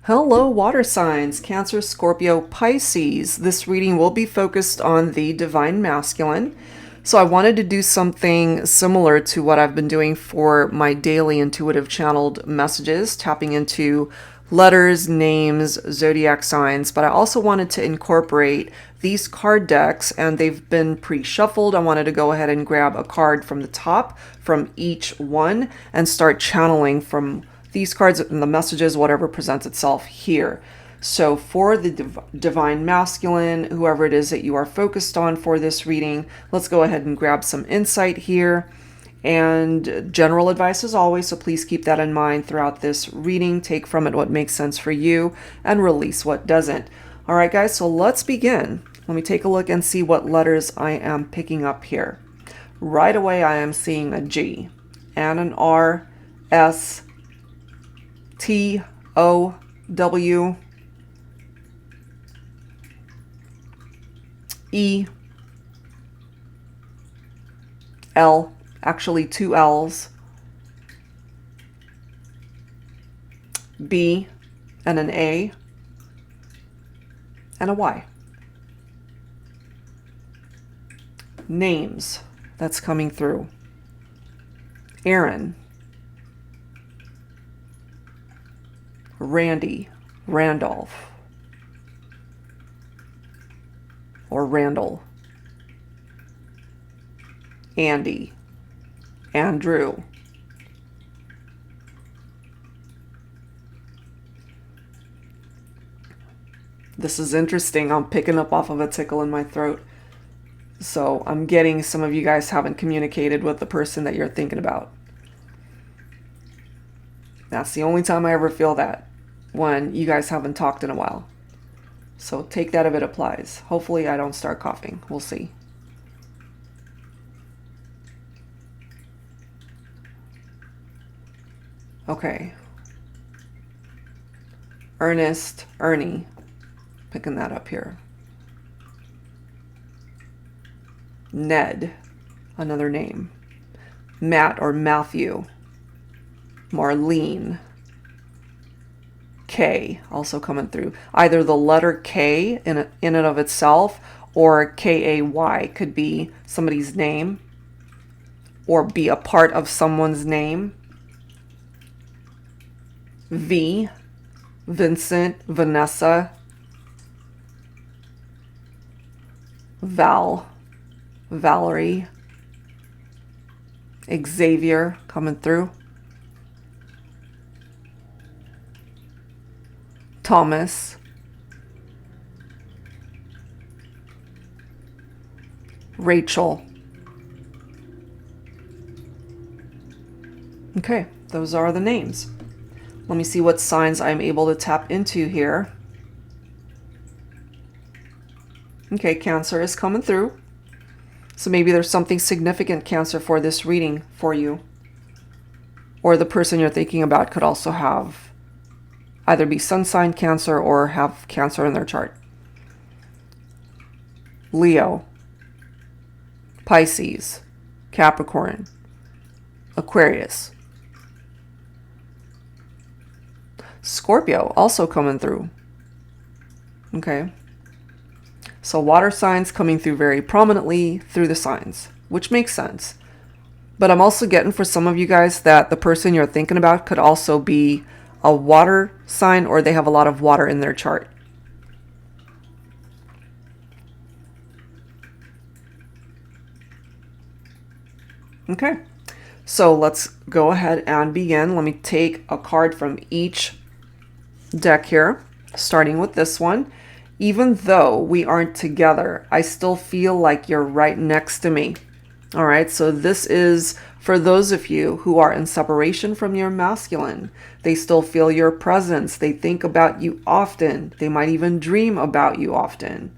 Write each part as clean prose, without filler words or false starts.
Hello, water signs, Cancer, Scorpio, Pisces. This reading will be focused on the divine masculine. So I wanted to do something similar to what I've been doing for my daily intuitive channeled messages, tapping into letters, names, zodiac signs, but I also wanted to incorporate these card decks, and they've been pre-shuffled. I wanted to go ahead and grab a card from the top from each one and start channeling from these cards and the messages, whatever presents itself here. So for the divine masculine, whoever it is that you are focused on for this reading, let's go ahead and grab some insight here. And general advice as always, so please keep that in mind throughout this reading. Take from it what makes sense for you and release what doesn't. All right, guys, so let's begin. Let me take a look and see what letters I am picking up here. Right away, I am seeing a G and an R, S, T, O, W, E, L, actually two L's, B, and an A, and a Y. Names that's coming through. Aaron, Randy, Randolph, or Randall, Andy, Andrew, this is interesting. I'm picking up off of a tickle in my throat. So I'm getting some of you guys haven't communicated with the person that you're thinking about. That's the only time I ever feel that, when you guys haven't talked in a while. So take that if it applies. Hopefully I don't start coughing. We'll see. Okay. Ernest, Ernie. Picking that up here. Ned, another name. Matt or Matthew. Marlene. K, also coming through. Either the letter K in and of itself, or K-A-Y could be somebody's name, or be a part of someone's name. V, Vincent, Vanessa. Val, Valerie. Xavier coming through. Thomas. Rachel. Okay, those are the names. Let me see what signs I'm able to tap into here. Okay, Cancer is coming through. So maybe there's something significant, Cancer, for this reading for you. Or the person you're thinking about could also have either be sun sign Cancer or have Cancer in their chart. Leo, Pisces, Capricorn, Aquarius, Scorpio also coming through. Okay. So water signs coming through very prominently through the signs, which makes sense. But I'm also getting for some of you guys that the person you're thinking about could also be a water sign, or they have a lot of water in their chart. Okay, so let's go ahead and begin. Let me take a card from each deck here, starting with this one. Even though we aren't together, I still feel like you're right next to me. All right, so this is for those of you who are in separation from your masculine. They still feel your presence. They think about you often. They might even dream about you often.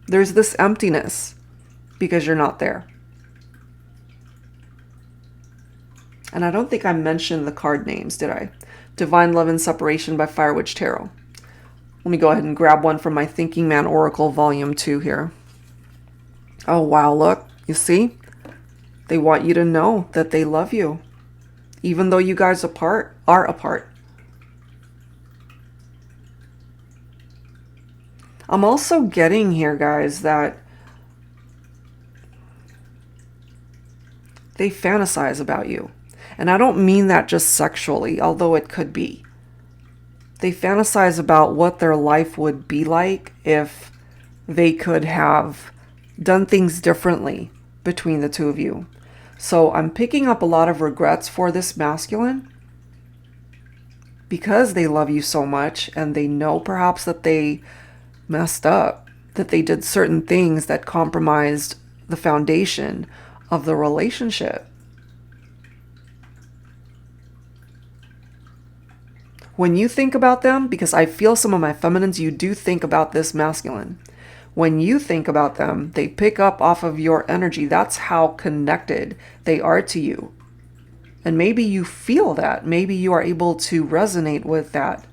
There's this emptiness because you're not there. And I don't think I mentioned the card names, did I? Divine Love and Separation by Fire Witch Tarot. Let me go ahead and grab one from my Thinking Man Oracle Volume 2 here. Oh, wow, look. You see? They want you to know that they love you. even though you guys are apart. I'm also getting here, guys, that they fantasize about you. And I don't mean that just sexually, although it could be. They fantasize about what their life would be like if they could have done things differently between the two of you. So I'm picking up a lot of regrets for this masculine because they love you so much and they know perhaps that they messed up, that they did certain things that compromised the foundation of the relationship. When you think about them, because I feel some of my feminines, you do think about this masculine. When you think about them, they pick up off of your energy. That's how connected they are to you. And maybe you feel that. Maybe you are able to resonate with that.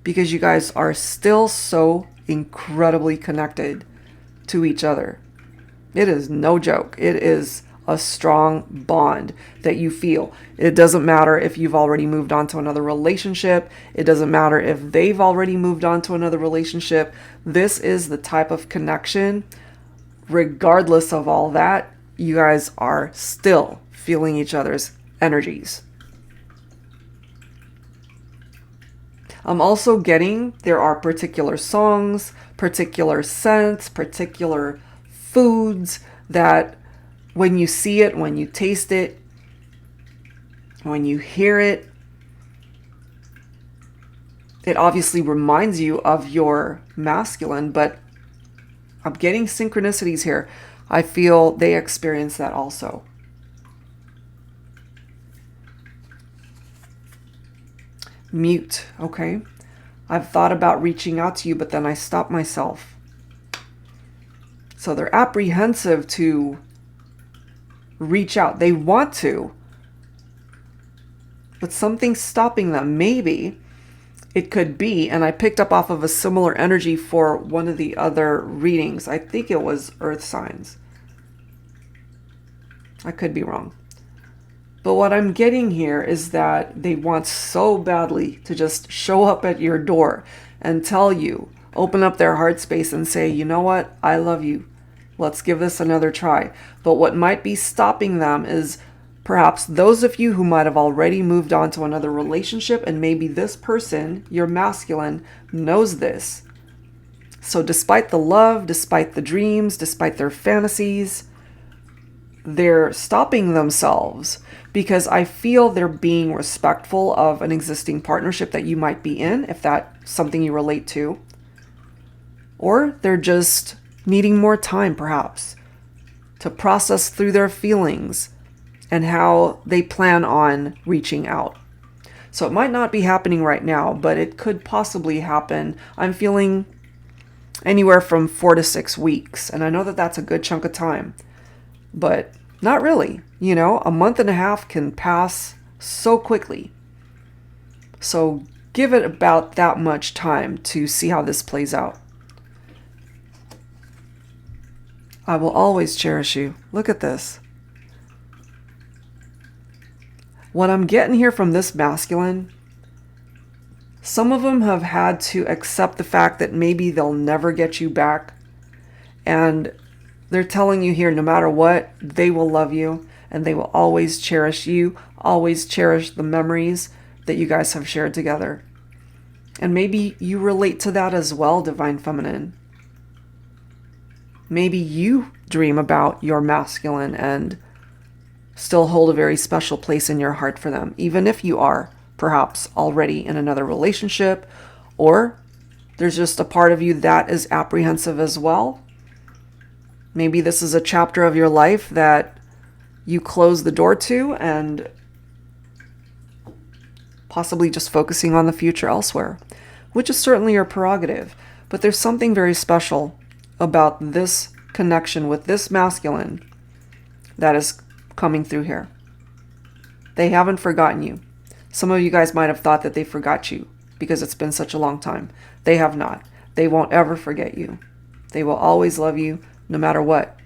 Because you guys are still so incredibly connected to each other. It is no joke. It is a strong bond that you feel. It doesn't matter if you've already moved on to another relationship. It doesn't matter if they've already moved on to another relationship. This is the type of connection, regardless of all that, you guys are still feeling each other's energies. I'm also getting there are particular songs, particular scents, particular foods that when you see it, when you taste it, when you hear it, it obviously reminds you of your masculine, but I'm getting synchronicities here. I feel they experience that also. Mute, okay? I've thought about reaching out to you, but then I stopped myself. So they're apprehensive to reach out. They want to, but something's stopping them. Maybe it could be, and I picked up off of a similar energy for one of the other readings. I think it was earth signs. I could be wrong. But what I'm getting here is that they want so badly to just show up at your door and tell you, open up their heart space and say, you know what? I love you. Let's give this another try. But what might be stopping them is perhaps those of you who might have already moved on to another relationship, and maybe this person, your masculine, knows this. So despite the love, despite the dreams, despite their fantasies, they're stopping themselves because I feel they're being respectful of an existing partnership that you might be in, if that's something you relate to. Or they're just needing more time, perhaps, to process through their feelings and how they plan on reaching out. So it might not be happening right now, but it could possibly happen. I'm feeling anywhere from 4 to 6 weeks. And I know that that's a good chunk of time, but not really. You know, a month and a half can pass so quickly. So give it about that much time to see how this plays out. I will always cherish you. Look at this. What I'm getting here from this masculine, some of them have had to accept the fact that maybe they'll never get you back. And they're telling you here, no matter what, they will love you and they will always cherish you, always cherish the memories that you guys have shared together. And maybe you relate to that as well, Divine Feminine. Maybe you dream about your masculine and still hold a very special place in your heart for them, even if you are perhaps already in another relationship, or there's just a part of you that is apprehensive as well. Maybe this is a chapter of your life that you close the door to and possibly just focusing on the future elsewhere, which is certainly your prerogative. But there's something very special about this connection with this masculine that is coming through here. They haven't forgotten you. Some of you guys might have thought that they forgot you because it's been such a long time. They have not. They won't ever forget you. They will always love you no matter what.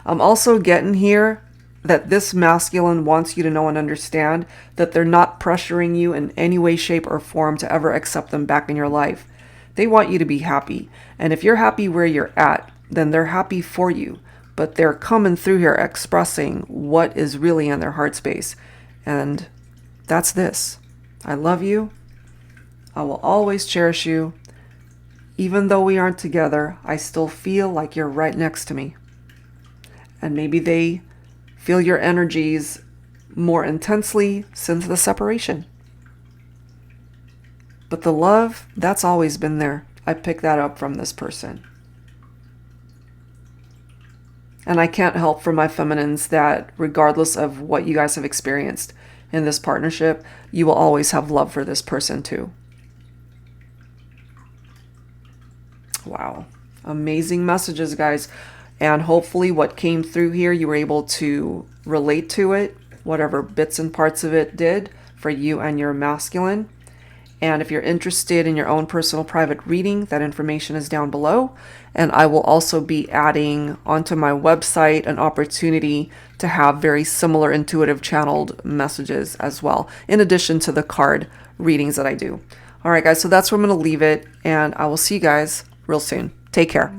I'm also getting here that this masculine wants you to know and understand that they're not pressuring you in any way, shape, or form to ever accept them back in your life. They want you to be happy. And if you're happy where you're at, then they're happy for you. But they're coming through here expressing what is really in their heart space. And that's this. I love you. I will always cherish you. Even though we aren't together, I still feel like you're right next to me. And maybe they feel your energies more intensely since the separation. But the love, that's always been there. I picked that up from this person. And I can't help for my feminines that regardless of what you guys have experienced in this partnership, you will always have love for this person too. Wow. Amazing messages, guys. And hopefully what came through here, you were able to relate to it, whatever bits and parts of it did for you and your masculine. And if you're interested in your own personal private reading, that information is down below. And I will also be adding onto my website an opportunity to have very similar intuitive channeled messages as well, in addition to the card readings that I do. All right, guys, so that's where I'm going to leave it. And I will see you guys real soon. Take care.